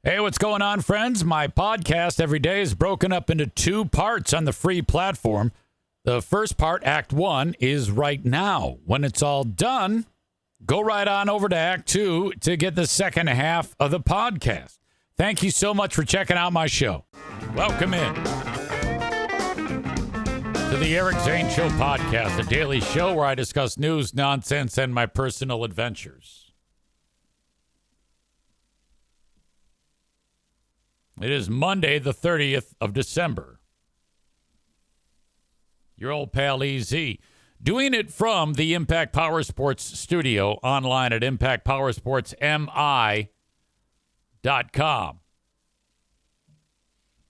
Hey, what's going on, friends? My podcast every day is broken up into two parts on the free platform. The first part, Act 1, is right now. When it's all done, go right on over to Act 2 to get the second half of the podcast. Thank you so much for checking out my show. Welcome in to the Eric Zane Show podcast, a daily show where I discuss news, nonsense, and my personal adventures. It is Monday, the 30th of December. Your old pal EZ, doing it from the Impact Power Sports studio online at impactpowersportsmi.com.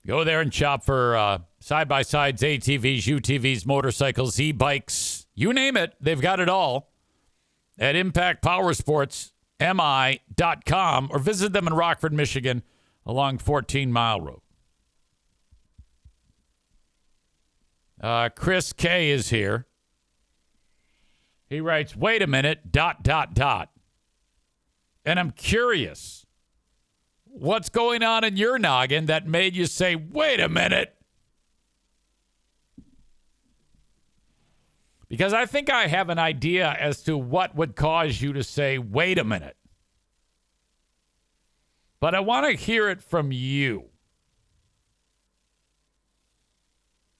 Go there and shop for side-by-sides, ATVs, UTVs, motorcycles, e-bikes, you name it. They've got it all at impactpowersportsmi.com or visit them in Rockford, Michigan, along 14 Mile Road. Chris K is here. He writes, wait a minute, ... And I'm curious, what's going on in your noggin that made you say, wait a minute? Because I think I have an idea as to what would cause you to say, wait a minute. But I want to hear it from you.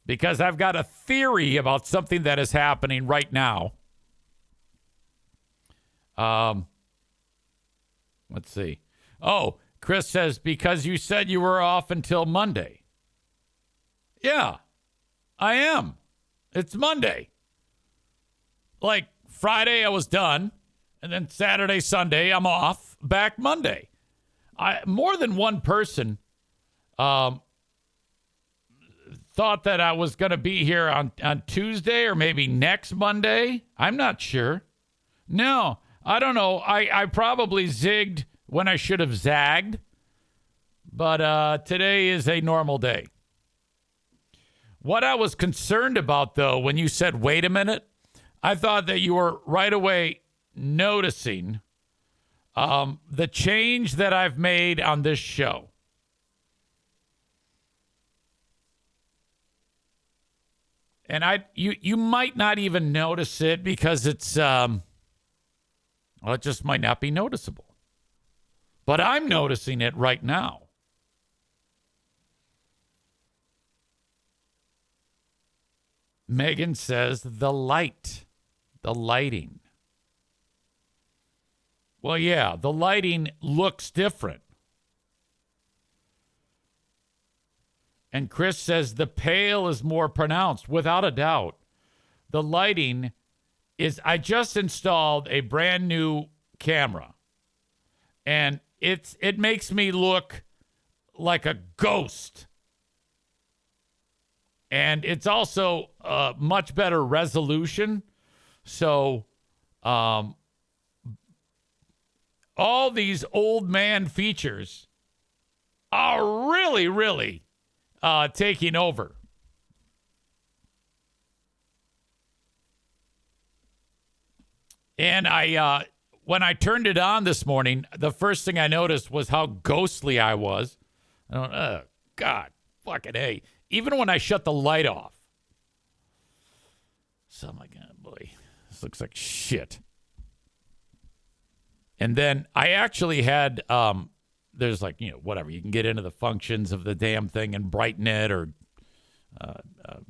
Because I've got a theory about something that is happening right now. Let's see. Oh, Chris says, because you said you were off until Monday. Yeah, I am. It's Monday. Like Friday, I was done. And then Saturday, Sunday, I'm off. Back Monday. More than one person thought that I was going to be here on Tuesday or maybe next Monday. I'm not sure. No, I don't know. I probably zigged when I should have zagged. But today is a normal day. What I was concerned about, though, when you said, wait a minute, I thought that you were right away noticing the change that I've made on this show. And you might not even notice it because it's, it just might not be noticeable. But I'm noticing it right now. Megan says the lighting. Well, yeah, the lighting looks different. And Chris says the pale is more pronounced, without a doubt. The lighting is, I just installed a brand new camera. And it makes me look like a ghost. And it's also a much better resolution. So, all these old man features are really, really taking over. And when I turned it on this morning, the first thing I noticed was how ghostly I was. I went, oh, God, fucking A. Even when I shut the light off. So I'm like, oh, boy, this looks like shit. And then I actually had, there's like, whatever. You can get into the functions of the damn thing and brighten it or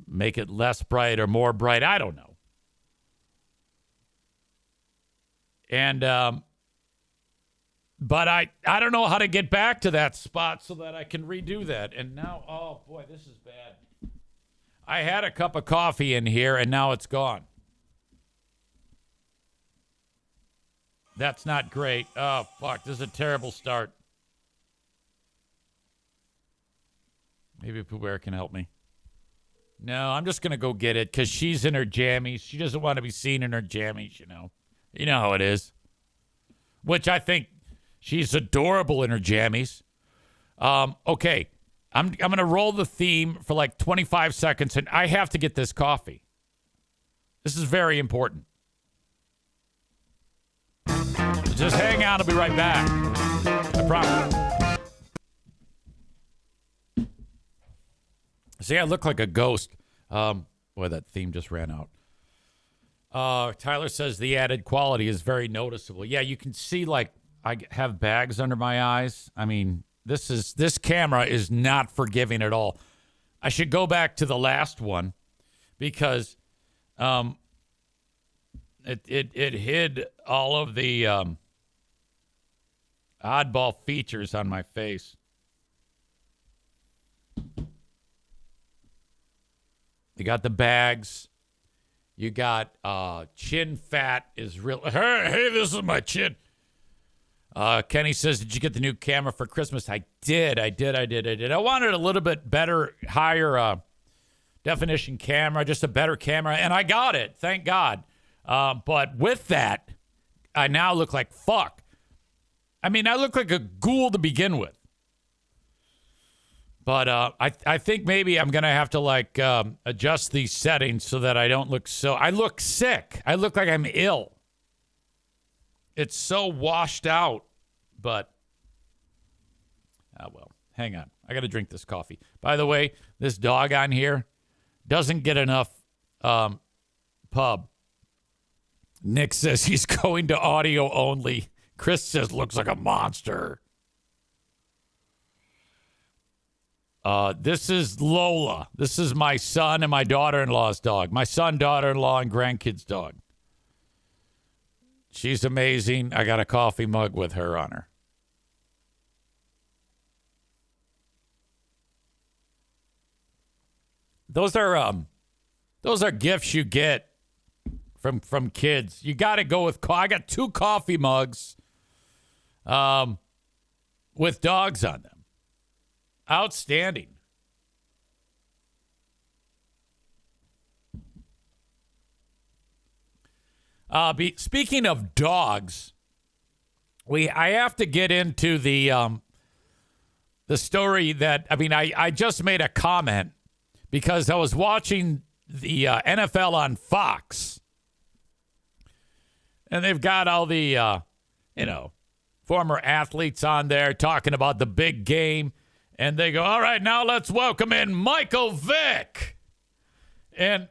make it less bright or more bright. I don't know. And, but I don't know how to get back to that spot so that I can redo that. And now, oh boy, this is bad. I had a cup of coffee in here and now it's gone. That's not great. Oh, fuck. This is a terrible start. Maybe Pooh Bear can help me. No, I'm just going to go get it because she's in her jammies. She doesn't want to be seen in her jammies, You know how it is. Which I think she's adorable in her jammies. Okay. I'm going to roll the theme for like 25 seconds, and I have to get this coffee. This is very important. Just hang on. I'll be right back. I promise. See, I look like a ghost. Boy, that theme just ran out. Tyler says the added quality is very noticeable. Yeah, you can see, like, I have bags under my eyes. I mean, this camera is not forgiving at all. I should go back to the last one because it hid all of the oddball features on my face. You got the bags. You got chin fat is real. Hey, this is my chin. Kenny says, did you get the new camera for Christmas? I did. I wanted a little bit better, higher definition camera, just a better camera, and I got it. Thank God. But with that, I now look like fuck. I mean, I look like a ghoul to begin with. But I think maybe I'm going to have to, like, adjust these settings so that I don't look so... I look sick. I look like I'm ill. It's so washed out. But, well, hang on. I got to drink this coffee. By the way, this dog on here doesn't get enough pub. Nick says he's going to audio only. Chris says looks like a monster. This is Lola. This is my son and my daughter-in-law's dog. My son, daughter-in-law, and grandkids' dog. She's amazing. I got a coffee mug with her on her. Those are gifts you get from kids. You got to go with. I got 2 coffee mugs, with dogs on them. Outstanding. Speaking of dogs, I have to get into the story that, I mean, I just made a comment because I was watching the NFL on Fox, and they've got all the former athletes on there talking about the big game, and they go, all right, now let's welcome in Michael Vick. And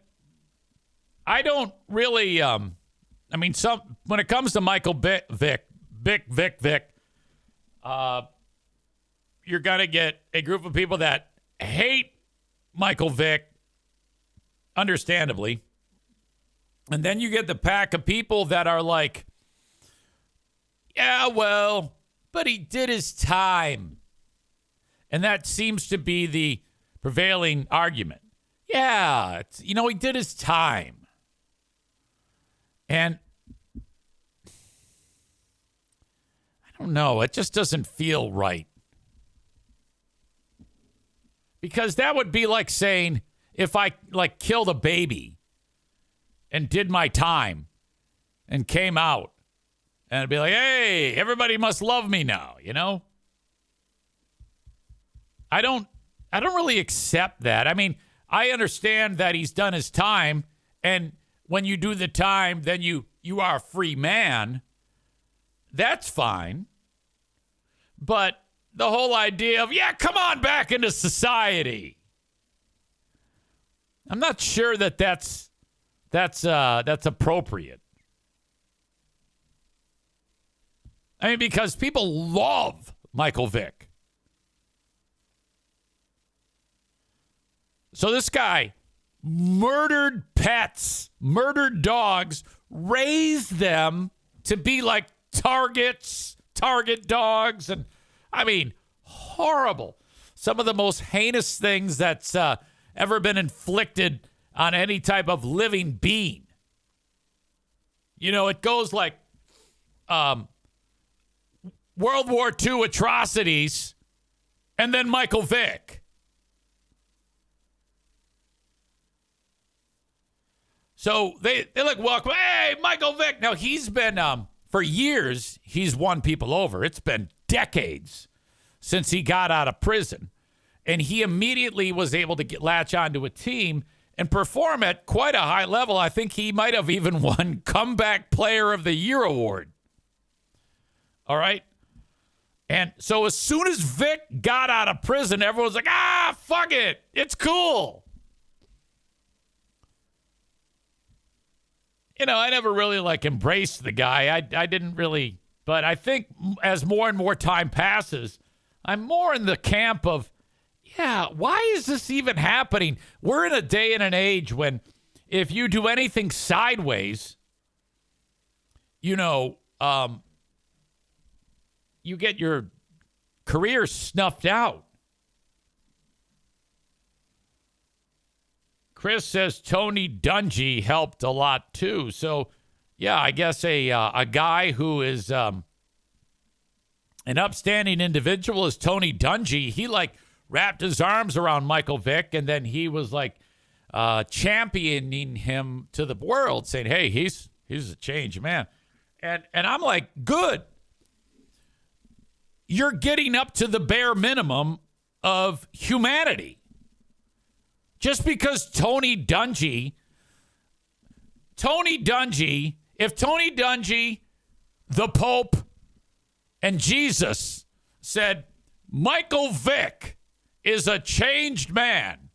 I don't really when it comes to Michael Vick, you're going to get a group of people that hate Michael Vick, understandably. And then you get the pack of people that are like, yeah, well, but he did his time. And that seems to be the prevailing argument. Yeah, he did his time. And I don't know. It just doesn't feel right. Because that would be like saying if I, killed a baby and did my time and came out and it'd be like, hey, everybody must love me now, I don't really accept that. I mean, I understand that he's done his time, and when you do the time, then you are a free man. That's fine. But the whole idea of, yeah, come on back into society. I'm not sure that's appropriate. I mean, because people love Michael Vick. So this guy murdered pets, murdered dogs, raised them to be like target dogs. And I mean, horrible. Some of the most heinous things that's ever been inflicted on any type of living being. It goes like World War II atrocities and then Michael Vick. So they look, welcome. Hey, Michael Vick. Now, he's been, for years, he's won people over. It's been decades since he got out of prison. And he immediately was able to latch onto a team and perform at quite a high level. I think he might have even won Comeback Player of the Year award. All right? And so as soon as Vick got out of prison, everyone was like, fuck it. It's cool. I never really embraced the guy. I didn't really, but I think as more and more time passes, I'm more in the camp of, why is this even happening? We're in a day and an age when if you do anything sideways, you get your career snuffed out. Chris says Tony Dungy helped a lot too. So, I guess a guy who is an upstanding individual is Tony Dungy. He wrapped his arms around Michael Vick, and then he was championing him to the world, saying, "Hey, he's a changed man," and I'm like, good. You're getting up to the bare minimum of humanity. Just because Tony Dungy, if Tony Dungy, the Pope, and Jesus said, Michael Vick is a changed man,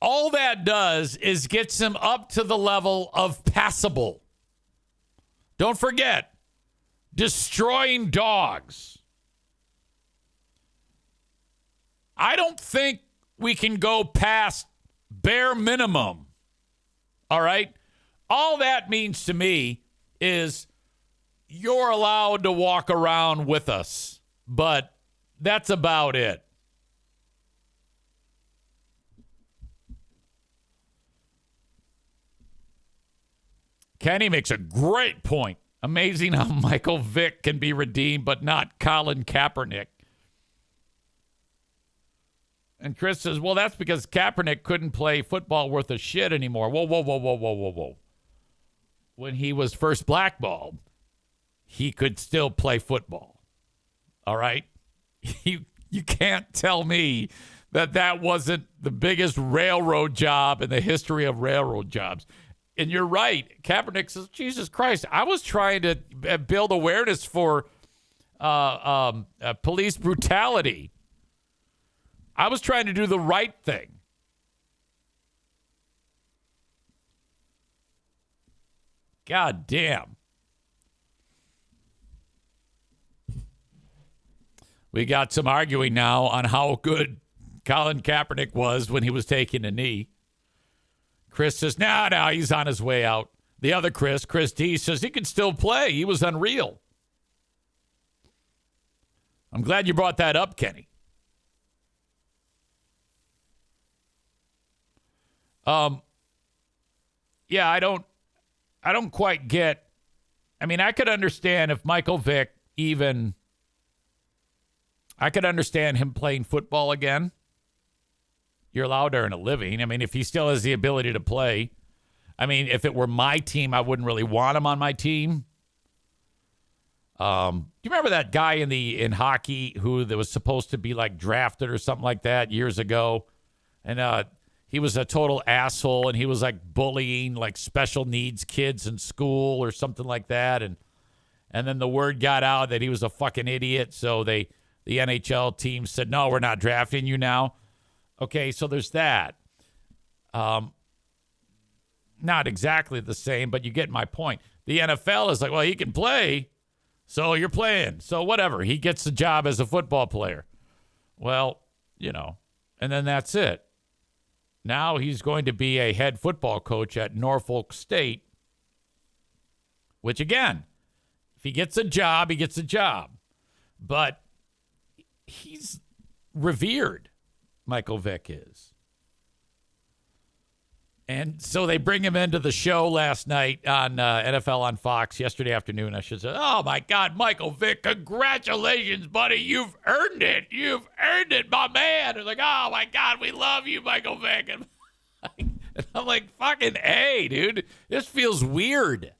all that does is gets him up to the level of passable. Don't forget, destroying dogs. I don't think we can go past bare minimum. All right? All that means to me is you're allowed to walk around with us, but that's about it. Kenny makes a great point. Amazing how Michael Vick can be redeemed, but not Colin Kaepernick. And Chris says, well, that's because Kaepernick couldn't play football worth a shit anymore. Whoa. When he was first blackballed, he could still play football. All right? You can't tell me that wasn't the biggest railroad job in the history of railroad jobs. And you're right. Kaepernick says, Jesus Christ, I was trying to build awareness for police brutality. I was trying to do the right thing. God damn. We got some arguing now on how good Colin Kaepernick was when he was taking a knee. Chris says, no, he's on his way out. The other Chris D, says he can still play. He was unreal. I'm glad you brought that up, Kenny. I don't quite get. I mean, I could understand if Michael Vick I could understand him playing football again. You're allowed to earn a living. I mean, if he still has the ability to play. I mean, if it were my team, I wouldn't really want him on my team. Do you remember that guy in hockey who that was supposed to be drafted or something like that years ago? And he was a total asshole, and he was bullying special needs kids in school or something like that. And then the word got out that he was a fucking idiot. So the NHL team said, no, we're not drafting you now. Okay, so there's that. Not exactly the same, but you get my point. The NFL is well, he can play, so you're playing. So whatever, he gets the job as a football player. Well, and then that's it. Now he's going to be a head football coach at Norfolk State, which, again, if he gets a job, he gets a job. But he's revered, Michael Vick is. And so they bring him into the show last night on NFL on Fox, yesterday afternoon, I should say. Oh, my God, Michael Vick, congratulations, buddy. You've earned it. You've earned it, my man. They're oh, my God, we love you, Michael Vick. And I'm fucking A, dude. This feels weird.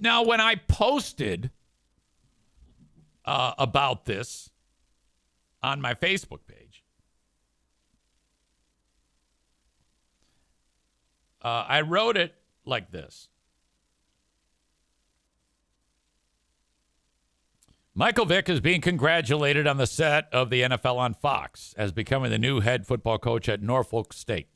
Now, when I posted about this on my Facebook page, I wrote it like this. Michael Vick is being congratulated on the set of the NFL on Fox as becoming the new head football coach at Norfolk State.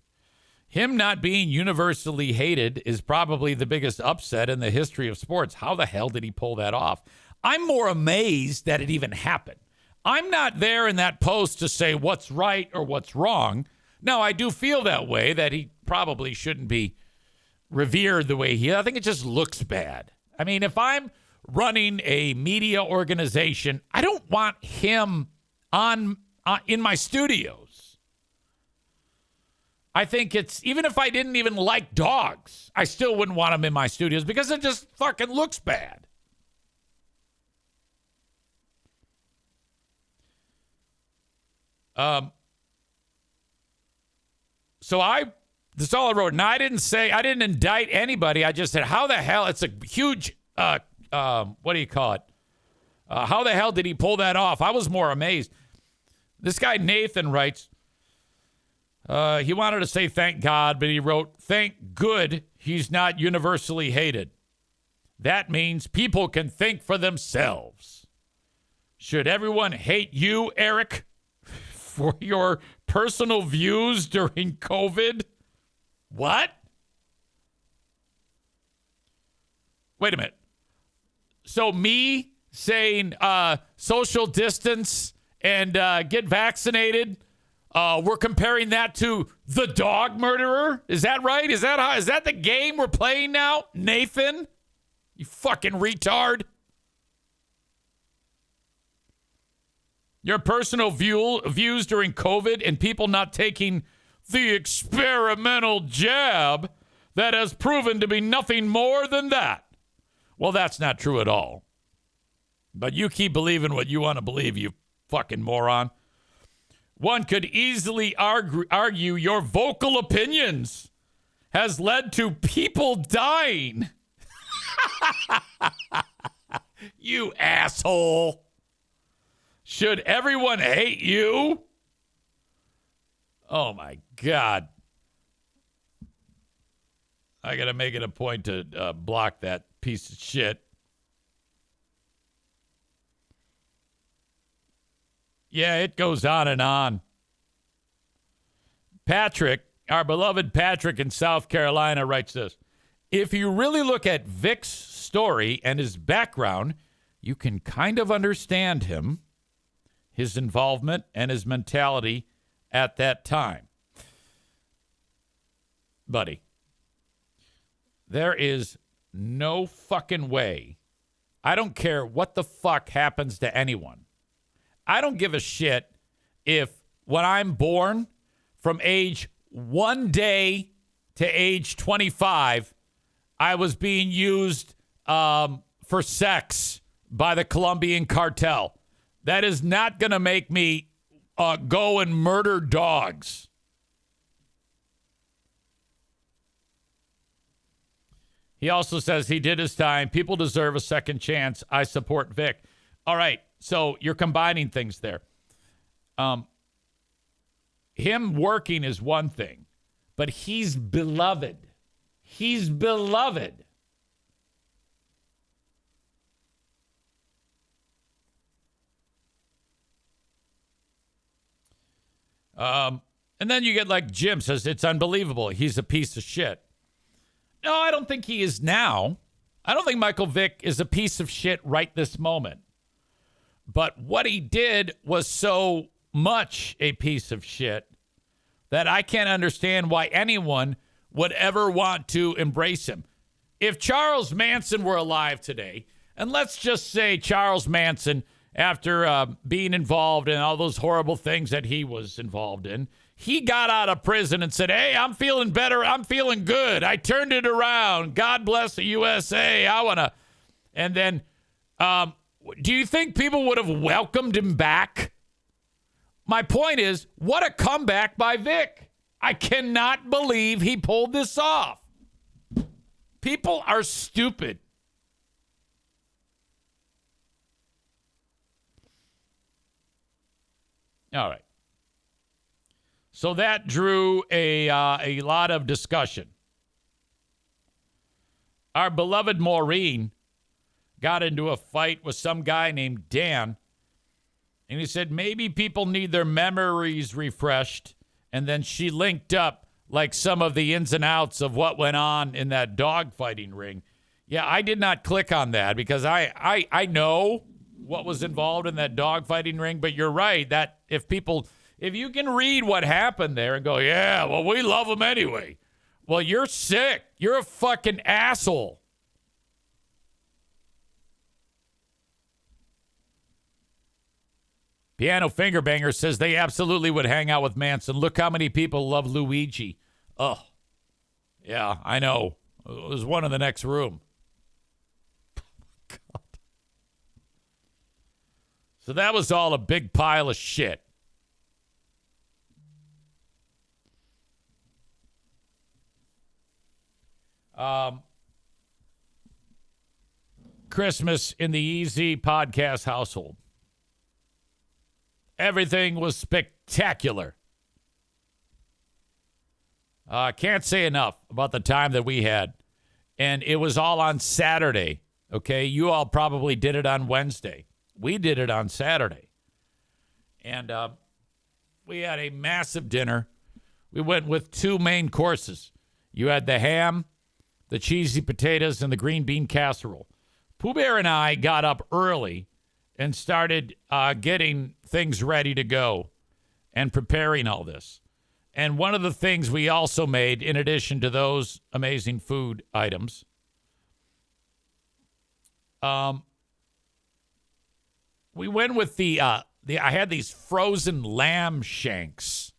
Him not being universally hated is probably the biggest upset in the history of sports. How the hell did he pull that off? I'm more amazed that it even happened. I'm not there in that post to say what's right or what's wrong. Now, I do feel that way, that he probably shouldn't be revered the way he is. I think it just looks bad. I mean, if I'm running a media organization, I don't want him on in my studios. I think it's, even if I didn't even like dogs, I still wouldn't want him in my studios because it just fucking looks bad. That's all I wrote. And I didn't indict anybody. I just said, how the hell, it's a huge, what do you call it? How the hell did he pull that off? I was more amazed. This guy, Nathan, writes, he wanted to say thank God, but he wrote, thank good he's not universally hated. That means people can think for themselves. Should everyone hate you, Eric, for your personal views during COVID? What? Wait a minute. So me saying social distance and get vaccinated, we're comparing that to the dog murderer? Is that right? Is that the game we're playing now, Nathan? You fucking retard. Your personal views during COVID and people not taking the experimental jab that has proven to be nothing more than that. Well, that's not true at all. But you keep believing what you want to believe, you fucking moron. One could easily argue your vocal opinions has led to people dying. You asshole. Should everyone hate you? Oh, my God. I got to make it a point to block that piece of shit. Yeah, it goes on and on. Patrick, our beloved Patrick in South Carolina, writes this. If you really look at Vick's story and his background, you can kind of understand him, his involvement, and his mentality at that time. Buddy, there is no fucking way. I don't care what the fuck happens to anyone. I don't give a shit if when I'm born from age 1 day to age 25, I was being used for sex by the Colombian cartel. That is not going to make me go and murder dogs. He also says he did his time. People deserve a second chance. I support Vick. All right, so you're combining things there. Him working is one thing, but he's beloved. He's beloved. And then you get like Jim says, it's unbelievable. He's a piece of shit. No, I don't think he is now. I don't think Michael Vick is a piece of shit right this moment. But what he did was so much a piece of shit that I can't understand why anyone would ever want to embrace him. If Charles Manson were alive today, and let's just say Charles Manson, after being involved in all those horrible things that he was involved in, he got out of prison and said, hey, I'm feeling better. I'm feeling good. I turned it around. God bless the USA. I want to. And then, do you think people would have welcomed him back? My point is, what a comeback by Vick. I cannot believe he pulled this off. People are stupid. All right. So that drew a lot of discussion. Our beloved Maureen got into a fight with some guy named Dan. And he said, maybe people need their memories refreshed. And then she linked up like some of the ins and outs of what went on in that dogfighting ring. Yeah, I did not click on that because I know what was involved in that dogfighting ring. But you're right that if you can read what happened there and go, yeah, well, we love them anyway. Well, you're sick. You're a fucking asshole. Piano Fingerbanger says they absolutely would hang out with Manson. Look how many people love Luigi. Oh, yeah, I know. There's one in the next room. God. So that was all a big pile of shit. Christmas in the EZ podcast household. Everything was spectacular. Can't say enough about the time that we had. And it was all on Saturday, okay? You all probably did it on Wednesday. We did it on Saturday. And we had a massive dinner. We went with 2 main courses. You had the ham, the cheesy potatoes, and the green bean casserole. Pooh Bear and I got up early and started getting things ready to go and preparing all this. And one of the things we also made, in addition to those amazing food items, we went with I had these frozen lamb shanks.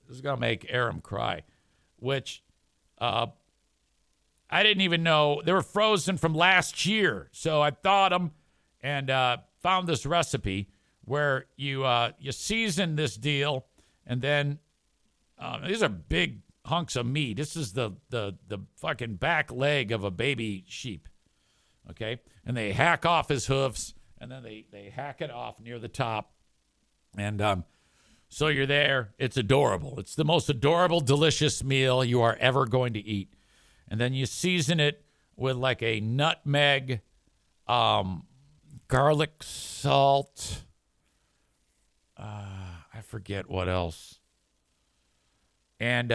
This is going to make Aram cry, which I didn't even know. They were frozen from last year. So I thawed them and found this recipe where you season this deal, and then these are big hunks of meat. This is the fucking back leg of a baby sheep, okay? And they hack off his hoofs, and then they hack it off near the top, and so you're there. It's adorable. It's the most adorable, delicious meal you are ever going to eat, and then you season it with like a nutmeg, garlic salt. I forget what else. And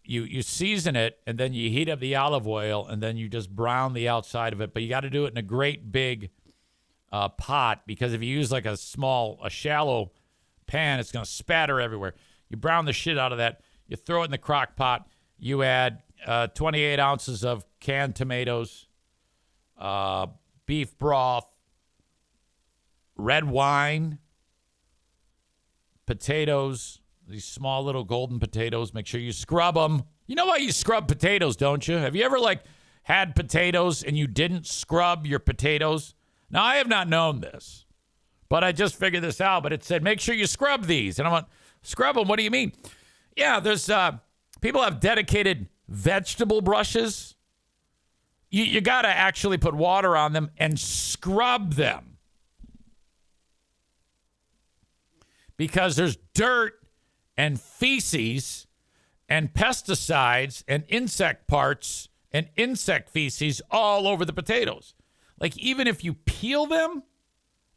you season it, and then you heat up the olive oil, and then you just brown the outside of it. But you got to do it in a great big pot, because if you use like a shallow pan, it's going to spatter everywhere. You brown the shit out of that. You throw it in the crock pot. You add 28 ounces of canned tomatoes, beef broth, red wine, potatoes, these small little golden potatoes. Make sure you scrub them. You know why you scrub potatoes, don't you? Have you ever had potatoes and you didn't scrub your potatoes? Now, I have not known this, but I just figured this out. But it said, make sure you scrub these. And I went, scrub them? What do you mean? Yeah, there's people have dedicated vegetable brushes. You got to actually put water on them and scrub them, because there's dirt and feces and pesticides and insect parts and insect feces all over the potatoes. Like, even if you peel them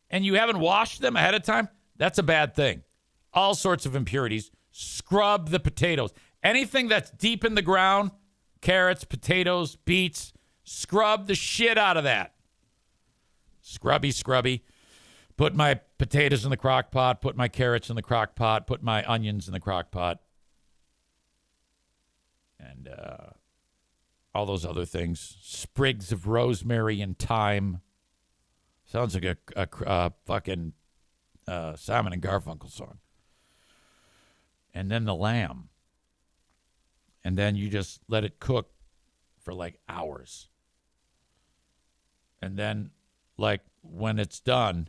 and you haven't washed them ahead of time, that's a bad thing. All sorts of impurities. Scrub the potatoes. Anything that's deep in the ground, carrots, potatoes, beets, scrub the shit out of that. Scrubby. Put my potatoes in the crock pot, put my carrots in the crock pot, put my onions in the crock pot, and all those other things. Sprigs of rosemary and thyme. Sounds like a fucking Simon and Garfunkel song. And then the lamb. And then you just let it cook for like hours. And then, like, when it's done,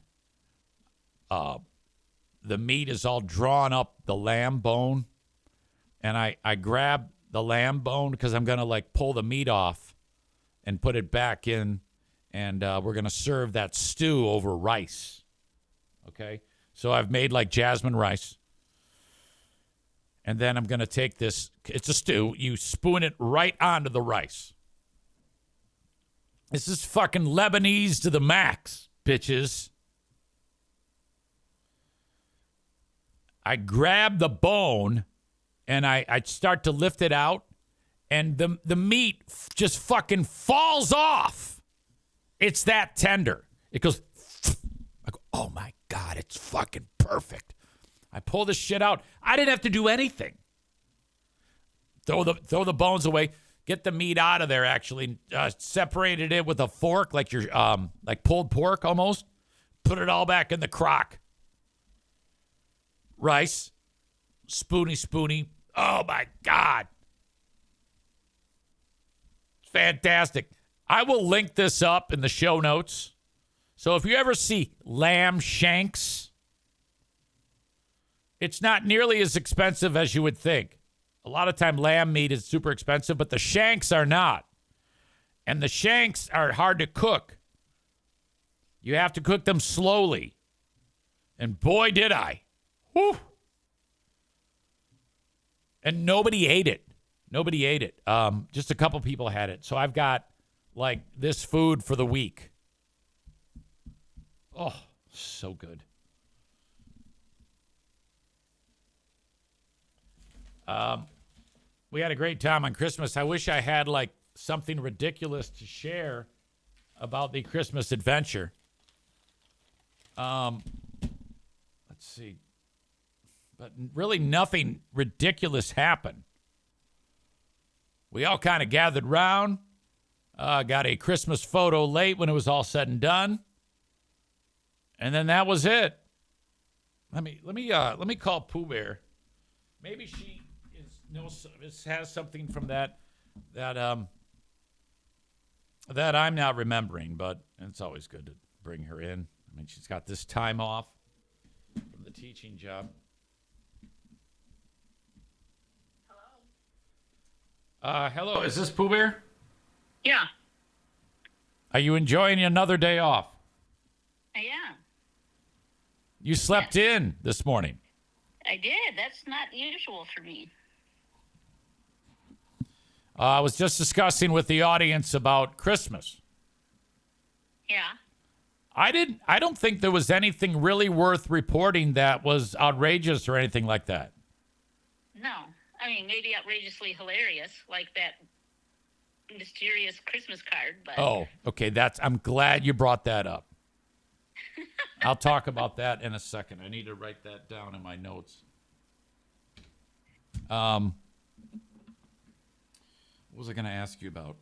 the meat is all drawn up the lamb bone, and I grab the lamb bone because I'm going to like pull the meat off and put it back in, and we're going to serve that stew over rice. Okay? So I've made like jasmine rice, and then I'm going to take this. It's a stew. You spoon it right onto the rice. This is fucking Lebanese to the max, bitches. I grab the bone and I start to lift it out, and the meat just fucking falls off. It's that tender. It goes, I go, oh my God, it's fucking perfect. I pull this shit out. I didn't have to do anything. Throw the bones away. Get the meat out of there, actually. Separated it with a fork, like your like pulled pork almost. Put it all back in the crock. Rice. Spoony. Oh, my God. It's fantastic. I will link this up in the show notes. So if you ever see lamb shanks, it's not nearly as expensive as you would think. A lot of time lamb meat is super expensive, but the shanks are not. And the shanks are hard to cook. You have to cook them slowly. And boy, did I. Whew. And nobody ate it. Just a couple people had it. So I've got, like, this food for the week. Oh, so good. We had a great time on Christmas. I wish I had, like, something ridiculous to share about the Christmas adventure. Let's see. But really nothing ridiculous happened. We all kind of gathered round. Got a Christmas photo late when it was all said and done. And then that was it. Let me call Pooh Bear. Maybe she has something from that I'm not remembering, but it's always good to bring her in. I mean, she's got this time off from the teaching job. Hello, is this Pooh Bear? Yeah. Are you enjoying another day off? I am. You slept in this morning. I did. That's not usual for me. I was just discussing with the audience about Christmas. Yeah. I don't think there was anything really worth reporting that was outrageous or anything like that. No. I mean, maybe outrageously hilarious, like that mysterious Christmas card. But Oh, okay. I'm glad you brought that up. I'll talk about that in a second. I need to write that down in my notes. What was I going to ask you about?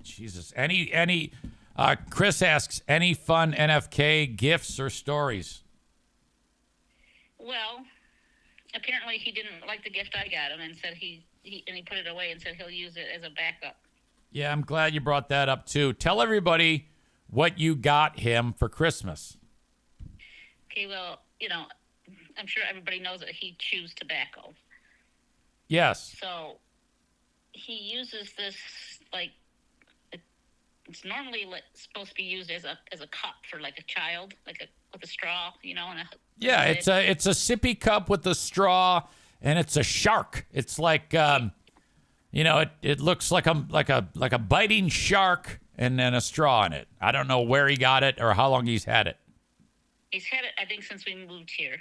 Jesus. Chris asks, any fun NFK gifts or stories? Well, apparently he didn't like the gift I got him and said he put it away and said he'll use it as a backup. Yeah, I'm glad you brought that up too. Tell everybody what you got him for Christmas. Okay, well, I'm sure everybody knows that he chews tobacco. Yes. So he uses this, like, it's normally supposed to be used as a cup for, like, a child, with a straw, and yeah, it's a sippy cup with a straw, and it's a shark. It's like it looks like a biting shark and then a straw in it. I don't know where he got it or how long he's had it. He's had it, I think, since we moved here,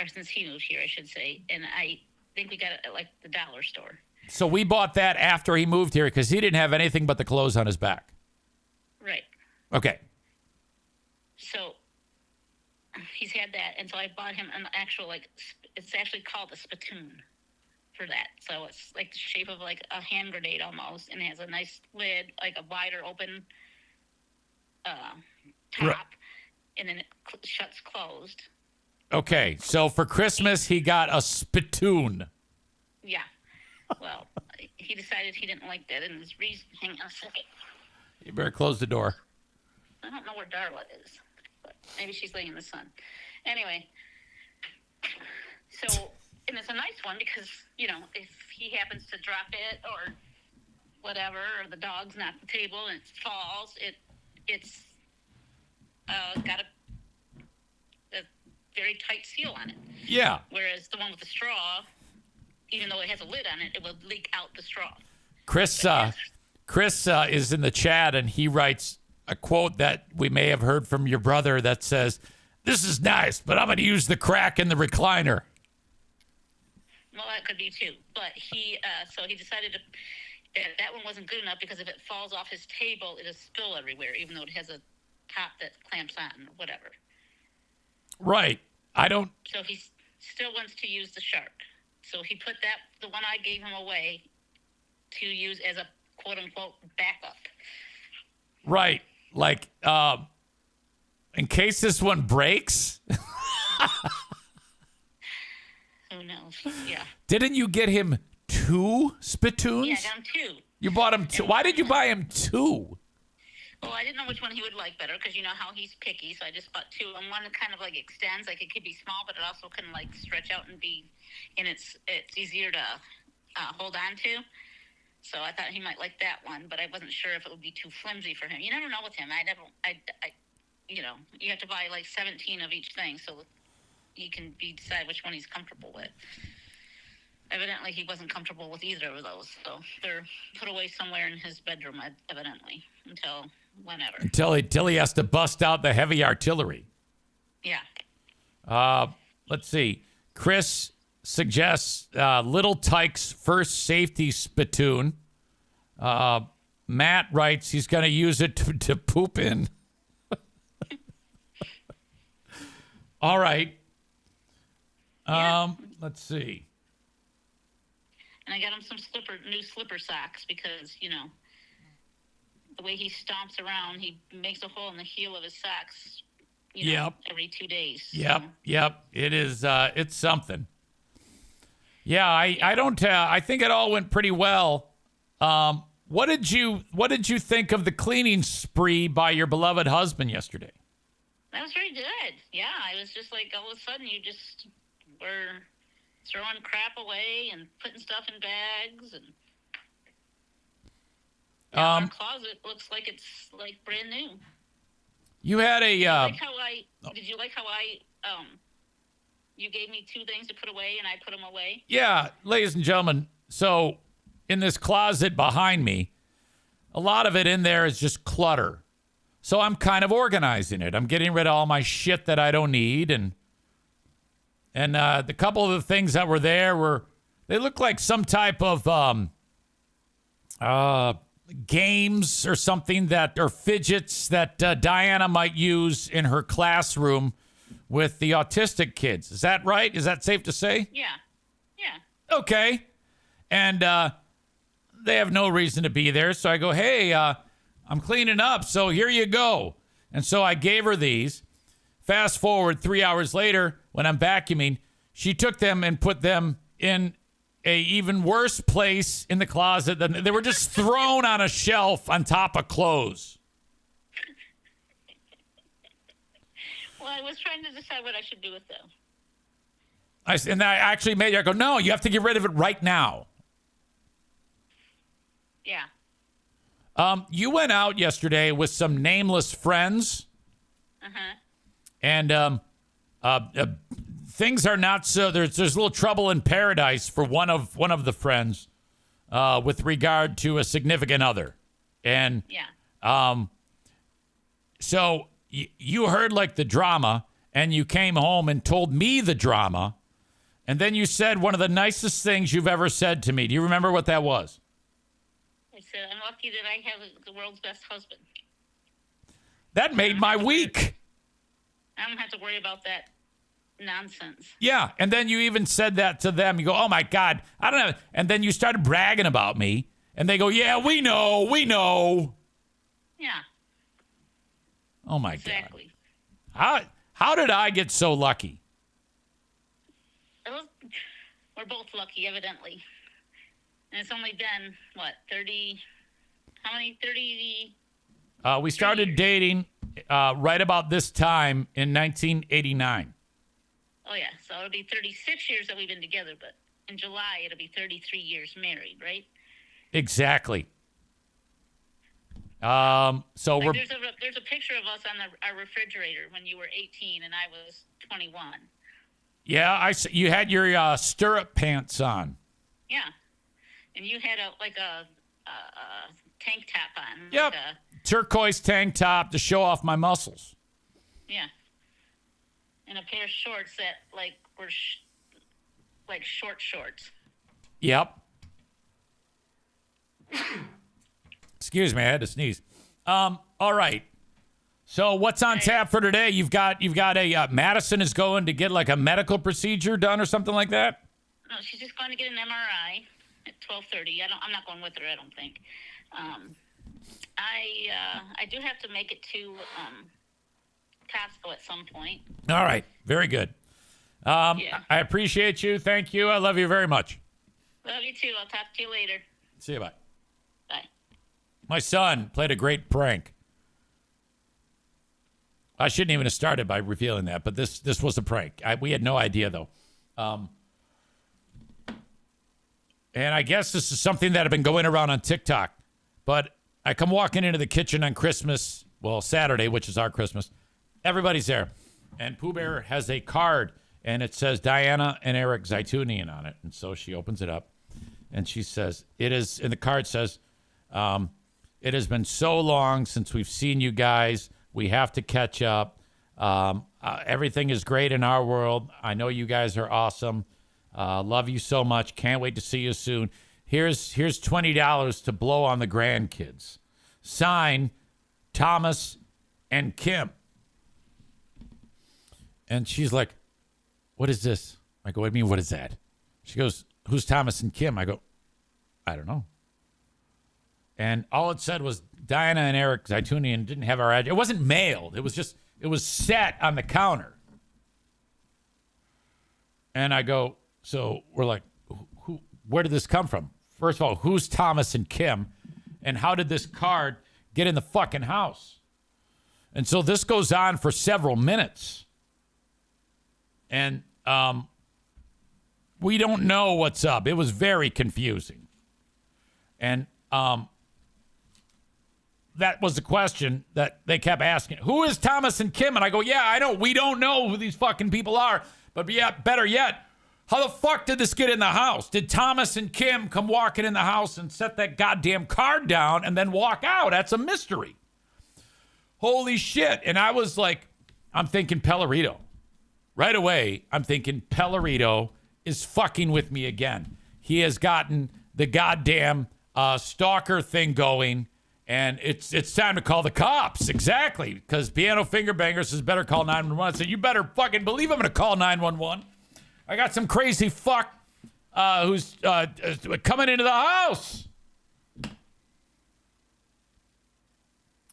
or since he moved here, I should say. And I think we got it at, like, the dollar store. So we bought that after he moved here because he didn't have anything but the clothes on his back. Right. Okay. So he's had that, and so I bought him an actual, like, it's actually called a spittoon for that. So it's like the shape of, like, a hand grenade almost, and it has a nice lid, like a wider open top, right. And then it shuts closed. Okay, so for Christmas he got a spittoon. Yeah. Well, he decided he didn't like that, and his reason. Hang on a second. You better close the door. I don't know where Darla is, but maybe she's laying in the sun. Anyway, so, and it's a nice one because, if he happens to drop it or whatever, or the dog's knock the table and it falls, it's got a very tight seal on it. Yeah. Whereas the one with the straw, even though it has a lid on it, it will leak out the straw. Chris is in the chat, and he writes a quote that we may have heard from your brother that says, "This is nice, but I'm going to use the crack in the recliner." Well, that could be too. But he decided that one wasn't good enough because if it falls off his table, it'll spill everywhere, even though it has a top that clamps on or whatever. Right. So he still wants to use the shark. So he put the one I gave him away to use as a quote unquote backup. Right. Like, in case this one breaks. Who knows? Yeah. Didn't you get him 2 spittoons? Yeah, I got him 2. You bought him 2. Why did you buy him 2? Well, I didn't know which one he would like better because you know how he's picky, so I just bought 2. And one kind of like extends, like it could be small, but it also can like stretch out and it's easier to hold on to. So I thought he might like that one, but I wasn't sure if it would be too flimsy for him. You never know with him. You have to buy like 17 of each thing so you can decide which one he's comfortable with. Evidently, he wasn't comfortable with either of those, so they're put away somewhere in his bedroom, evidently, until whenever. Until he has to bust out the heavy artillery. Yeah. Let's see. Chris suggests Little Tyke's first safety spittoon. Matt writes he's going to use it to poop in. All right. Let's see. And I got him some new slipper socks because, you know, the way he stomps around, he makes a hole in the heel of his socks, every 2 days. Yep. It is, it's something. Yeah, I think it all went pretty well. What did you think of the cleaning spree by your beloved husband yesterday? That was very good. Yeah, it was just like all of a sudden you just were throwing crap away and putting stuff in bags, and our closet looks like it's like brand new. You had a. Did you like how I you gave me 2 things to put away and I put them away? Yeah, ladies and gentlemen. So in this closet behind me, a lot of it in there is just clutter. So I'm kind of organizing it. I'm getting rid of all my shit that I don't need, and the couple of the things that were there they look like some type of games or something or fidgets that Diana might use in her classroom with the autistic kids. Is that right? Is that safe to say? Yeah. Okay. And they have no reason to be there. So I go, hey, I'm cleaning up, so here you go. And so I gave her these. Fast forward 3 hours later, when I'm vacuuming, she took them and put them in a even worse place in the closet than they were just thrown on a shelf on top of clothes. Well, I was trying to decide what I should do with them. And I actually made her go, no, you have to get rid of it right now. Yeah. You went out yesterday with some nameless friends. Uh-huh. And things are not so. There's a little trouble in paradise for one of the friends with regard to a significant other. And so you heard like the drama, and you came home and told me the drama, and then you said one of the nicest things you've ever said to me. Do you remember what that was? I said, I'm lucky that I have the world's best husband. That made my week. I don't have to worry about that nonsense. Yeah, and then you even said that to them. You go, oh, my God, I don't know. And then you started bragging about me, and they go, yeah, we know. Yeah. Oh, my exactly. God. How did I get so lucky? We're both lucky, evidently. And it's only been, 30... How many? 30... We started dating right about this time in 1989. Oh, yeah. So it'll be 36 years that we've been together, but in July, it'll be 33 years married, right? Exactly. So there's a picture of us on our refrigerator when you were 18 and I was 21. Yeah, you had your stirrup pants on. Yeah. And you had a tank top on. Yep. Turquoise tank top to show off my muscles. Yeah. And a pair of shorts that were like short shorts. Yep. Excuse me, I had to sneeze. All right. So what's on tap for today? You've got a Madison is going to get like a medical procedure done or something like that. No, she's just going to get an MRI at 12:30. I'm not going with her. I don't think. I do have to make it to Costco at some point. All right. Very good. Yeah. I appreciate you. Thank you. I love you very much. Love you too. I'll talk to you later. See you. Bye. Bye. My son played a great prank. I shouldn't even have started by revealing that, but this was a prank. We had no idea, though. And I guess this is something that had been going around on TikTok. But I come walking into the kitchen on Christmas, well, Saturday, which is our Christmas. Everybody's there. And Pooh Bear has a card, and it says Diana and Eric Zaitunian on it. And so she opens it up, and she says, and the card says, it has been so long since we've seen you guys. We have to catch up. Everything is great in our world. I know you guys are awesome. Love you so much. Can't wait to see you soon. Here's $20 to blow on the grandkids. Sign, Thomas and Kim. And she's like, what is this? I go, what do you mean, what is that? She goes, who's Thomas and Kim? I go, I don't know. And all it said was Diana and Eric Zaitunian didn't have our address. It wasn't mailed. It was set on the counter. And I go, so we're like, where did this come from? First of all, who's Thomas and Kim? And how did this card get in the fucking house? And so this goes on for several minutes. And we don't know what's up. It was very confusing. And that was the question that they kept asking. Who is Thomas and Kim? And I go, yeah, I know. We don't know who these fucking people are. But yeah, better yet, how the fuck did this get in the house? Did Thomas and Kim come walking in the house and set that goddamn card down and then walk out? That's a mystery. Holy shit. And I was like, I'm thinking Pellerito. Right away, I'm thinking Pellerito is fucking with me again. He has gotten the goddamn stalker thing going, and it's time to call the cops. Exactly, because Piano Finger Bangers says better call 911. I said, you better fucking believe I'm going to call 911. I got some crazy fuck who's coming into the house.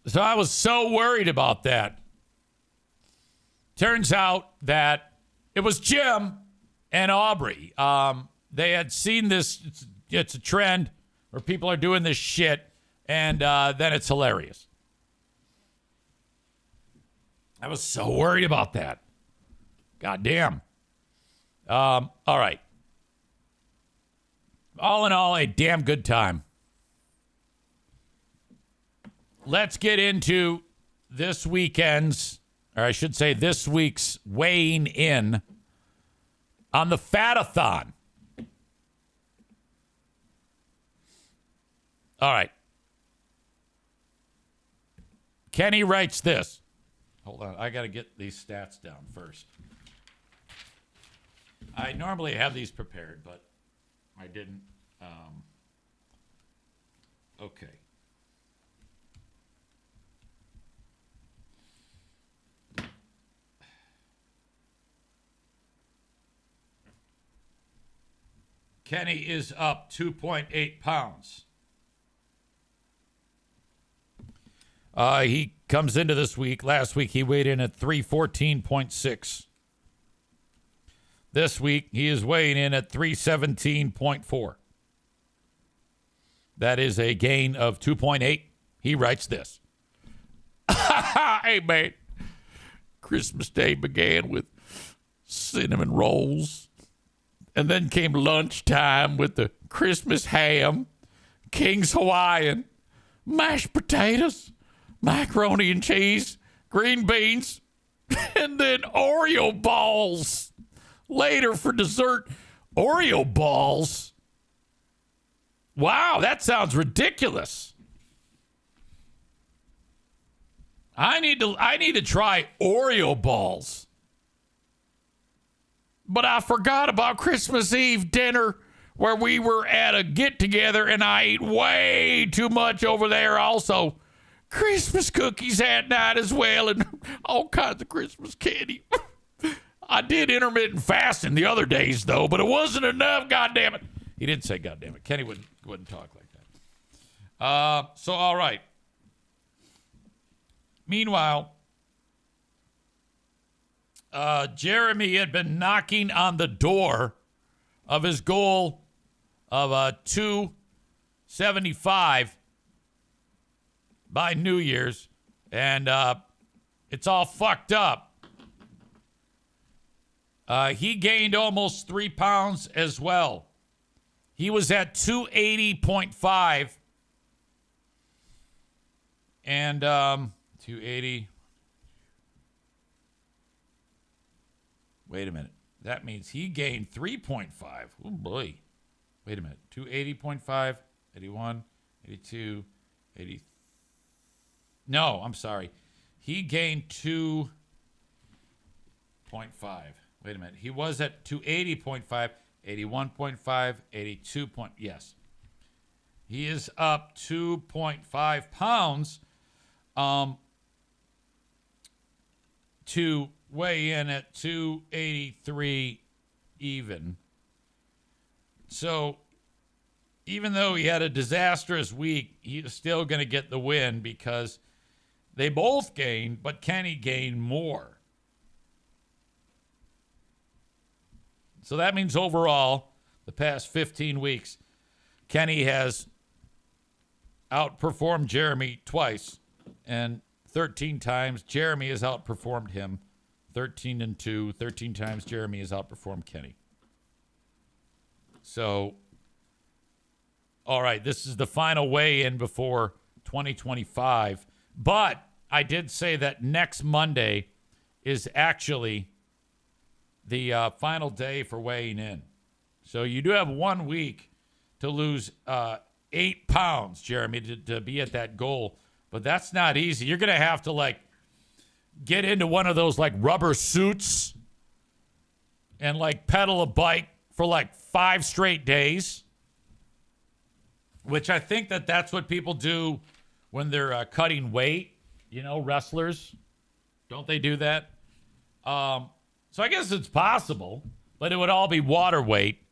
So I was so worried about that. Turns out that it was Jim and Aubrey. They had seen this. It's a trend where people are doing this shit, and then it's hilarious. I was so worried about that. God damn. All right. All in all, a damn good time. Let's get into this weekend's, or I should say this week's weighing in on the Fatathon. All right. Kenny writes this. Hold on. I got to get these stats down first. I normally have these prepared, but I didn't. Okay. Kenny is up 2.8 pounds. He comes into this week. Last week, he weighed in at 314.6. This week, he is weighing in at 317.4. That is a gain of 2.8. He writes this. Hey, mate. Christmas Day began with cinnamon rolls. And then came lunchtime with the Christmas ham, King's Hawaiian, mashed potatoes, macaroni and cheese, green beans, and then Oreo balls. Later for dessert, Oreo balls. Wow, that sounds ridiculous. I need to try Oreo balls. But I forgot about Christmas Eve dinner where we were at a get-together and I ate way too much over there also. Christmas cookies that night as well and all kinds of Christmas candy. I did intermittent fasting the other days, though, but it wasn't enough, goddammit. He didn't say goddammit. Kenny wouldn't talk like that. So, all right. Meanwhile, Jeremy had been knocking on the door of his goal of 275 by New Year's, and it's all fucked up. He gained almost 3 pounds as well. He was at 280.5, and 280. Wait a minute. That means he gained 3.5. Oh, boy. Wait a minute. 280.5, 81, 82, 80. No, I'm sorry. He gained 2.5. Wait a minute. He was at 280.5, 81.5, 82. Yes. He is up 2.5 pounds to weigh in at 283 even. So even though he had a disastrous week, he's still going to get the win because they both gained, but Kenny gained more. So that means overall, the past 15 weeks, Kenny has outperformed Jeremy twice, and 13 times Jeremy has outperformed him. 13 and 2, 13 times Jeremy has outperformed Kenny. So, all right, this is the final weigh-in before 2025. But I did say that next Monday is actually the final day for weighing in. So you do have 1 week to lose 8 pounds, Jeremy, to be at that goal. But that's not easy. You're going to have to, get into one of those, rubber suits and, pedal a bike for, 5 straight days, which I think that's what people do when they're cutting weight. Wrestlers. Don't they do that? So I guess it's possible, but it would all be water weight.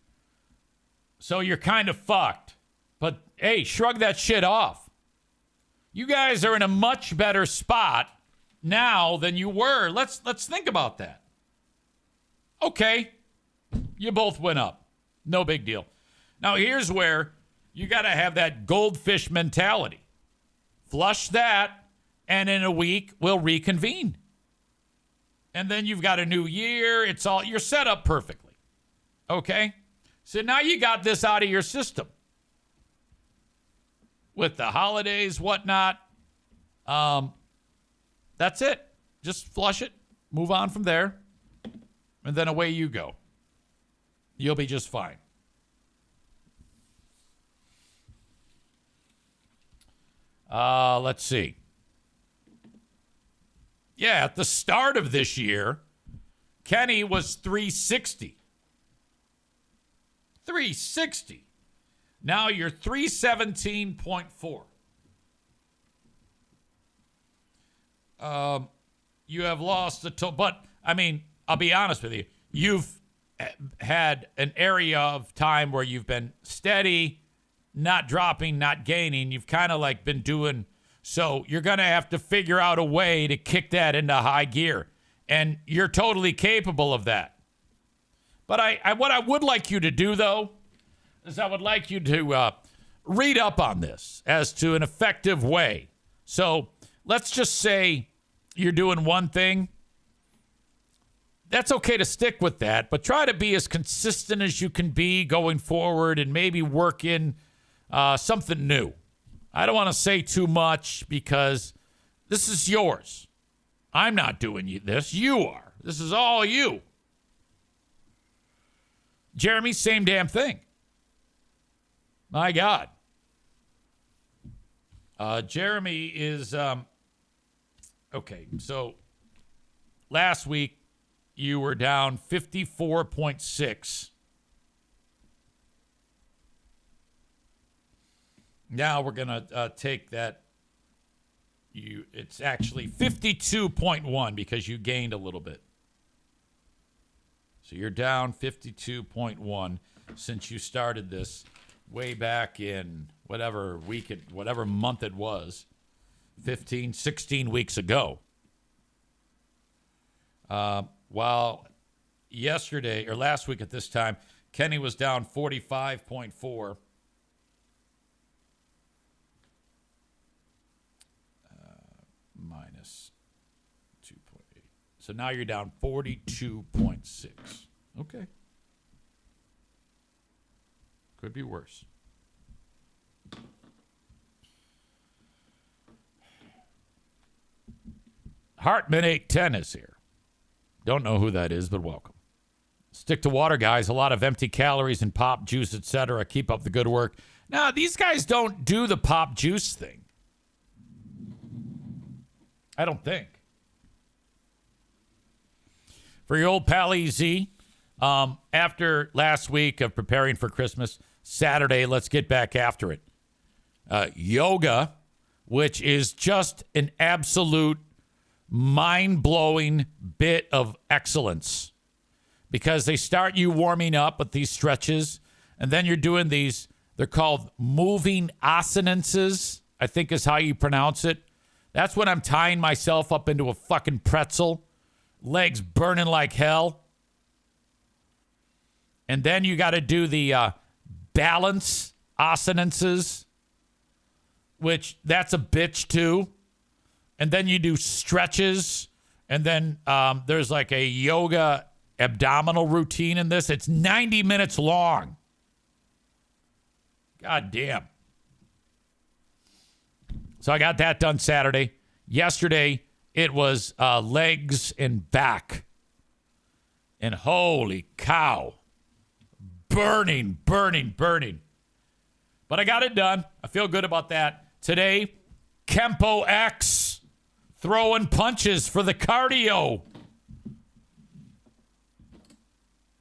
So you're kind of fucked. But, hey, shrug that shit off. You guys are in a much better spot now than you were. Let's think about that. Okay, you both went up. No big deal. Now, here's where you got to have that goldfish mentality. Flush that, and in a week, we'll reconvene. And then you've got a new year. You're set up perfectly. Okay? So now you got this out of your system. With the holidays, whatnot. That's it. Just flush it. Move on from there. And then away you go. You'll be just fine. Let's see. Yeah, at the start of this year, Kenny was 360. 360. Now you're 317.4. You have lost the total, but I mean, I'll be honest with you. You've had an area of time where you've been steady, not dropping, not gaining. You've kind of been doing. So you're going to have to figure out a way to kick that into high gear. And you're totally capable of that. But what I would like you to do, though, is I would like you to read up on this as to an effective way. So let's just say you're doing one thing. That's okay to stick with that, but try to be as consistent as you can be going forward and maybe work in something new. I don't want to say too much because this is yours. I'm not doing this. You are. This is all you. Jeremy, same damn thing. My God. Jeremy is Okay, so last week you were down 54.6. Now we're going to take that. It's actually 52.1 because you gained a little bit. So you're down 52.1 since you started this way back in whatever month it was, 16 weeks ago. While yesterday or last week at this time, Kenny was down 45.4. Minus 2.8. So now you're down 42.6. Okay. Could be worse. Hartman 810 is here. Don't know who that is, but welcome. Stick to water, guys. A lot of empty calories and pop juice, etc. Keep up the good work. Now, these guys don't do the pop juice thing. I don't think. For your old pal EZ, after last week of preparing for Christmas, Saturday, let's get back after it. Yoga, which is just an absolute mind-blowing bit of excellence because they start you warming up with these stretches, and then you're doing these, they're called moving assonances, I think is how you pronounce it. That's when I'm tying myself up into a fucking pretzel, legs burning like hell. And then you got to do the balance assonances, which that's a bitch too. And then you do stretches. And then there's like a yoga abdominal routine in this. It's 90 minutes long. God damn. So I got that done Saturday. Yesterday, it was legs and back. And holy cow. Burning. But I got it done. I feel good about that. Today, Kempo X. Throwing punches for the cardio.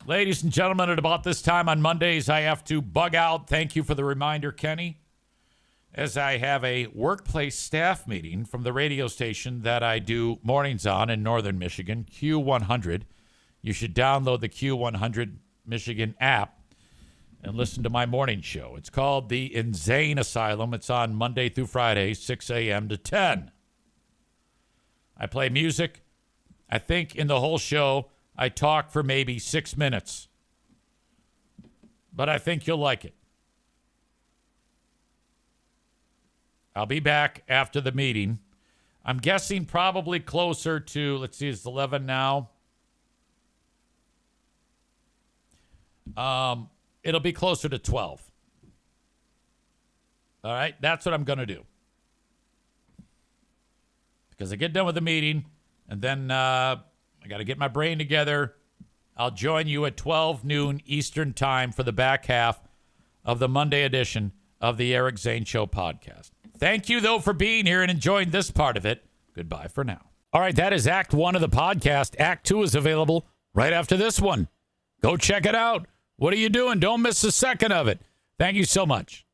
Ladies and gentlemen, at about this time on Mondays, I have to bug out. Thank you for the reminder, Kenny. As I have a workplace staff meeting from the radio station that I do mornings on in northern Michigan, Q100. You should download the Q100 Michigan app and listen to my morning show. It's called the Insane Asylum. It's on Monday through Friday, 6 a.m. to 10. I play music. I think in the whole show, I talk for maybe 6 minutes. But I think you'll like it. I'll be back after the meeting. I'm guessing probably closer to, let's see, it's 11 now. It'll be closer to 12. All right, that's what I'm going to do. Because I get done with the meeting, and then I got to get my brain together. I'll join you at 12 noon Eastern time for the back half of the Monday edition of the Eric Zane Show podcast. Thank you, though, for being here and enjoying this part of it. Goodbye for now. All right, that is Act 1 of the podcast. Act 2 is available right after this one. Go check it out. What are you doing? Don't miss a second of it. Thank you so much.